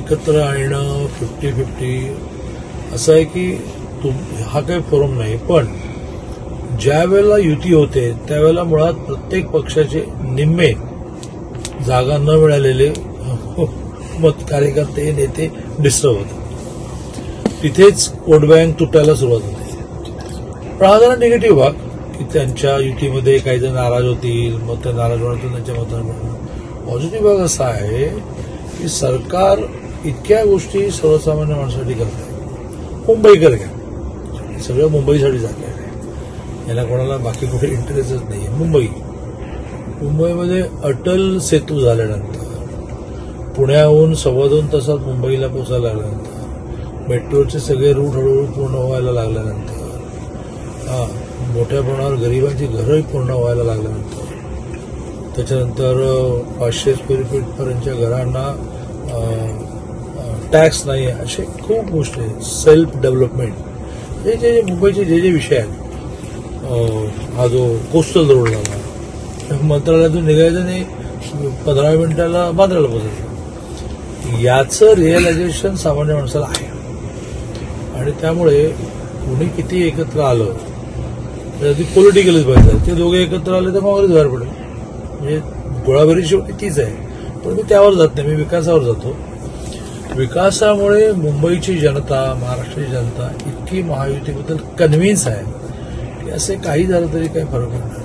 एकत्र आणणं 50-50 असं आहे की हा काही फोरम नाही, पण ज्या वेळेला युती होते त्यावेळेला मुळात प्रत्येक पक्षाचे निम्मे जागा न मिळालेले मत कार्यकर्ते नेते डिस्टर्ब होते, तिथेच वोट बँक तुटायला सुरुवात होते. पण हा जरा निगेटिव्ह भाग की त्यांच्या युतीमध्ये काही जण नाराज होतील, मग ते नाराज होणार त्यांच्या मतांना. पॉझिटिव्ह भाग असा आहे की सरकार इतक्या गोष्टी सर्वसामान्य माणसासाठी करत आहे. मुंबईकर घ्या, सगळं मुंबईसाठी झालं आहे, याला कोणाला बाकी कुठे इंटरेस्टच नाही आहे. मुंबईमध्ये अटल सेतू झाल्यानंतर, पुण्याहून 2.25 तासात मुंबईला पोहोचायला लागल्यानंतर, मेट्रोचे सगळे रूट हळूहळू पूर्ण व्हायला लागल्यानंतर, मोठ्या प्रमाणावर गरिबांची घरंही पूर्ण व्हायला लागल्यानंतर, त्याच्यानंतर 500 स्क्वेअर फीट पर्यंतच्या घरांना टॅक्स नाही आहे, असे खूप गोष्टी आहेत. सेल्फ डेव्हलपमेंट, हे जे मुंबईचे जे विषय आहेत, हा जो कोस्टल रोड झाला, मंत्रालयातून निघायचं नाही, 15 मिनिटाला बांद्राला पोहोचायचं, याचं रिअलायझेशन सामान्य माणसाला आहे. आणि त्यामुळे कुणी किती एकत्र आलं तर ती पॉलिटिकलच पाहिजे. ते दोघे एकत्र आले तर काँग्रेस बाहेर पडेल, म्हणजे गोळाबारी शेवटी तीच आहे. पण मी त्यावर जात नाही, मी विकासावर जातो. विकासामुळे मुंबईची जनता, महाराष्ट्राची जनता इतकी महायुतीबद्दल कन्व्हिन्स आहे की असे काही झालं तरी काही फरक नाही.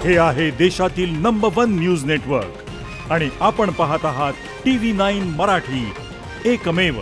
हे आहे देशातील नंबर 1 न्यूज नेटवर्क आणि आपण पाहत आहात TV9 मराठी, एकमेव.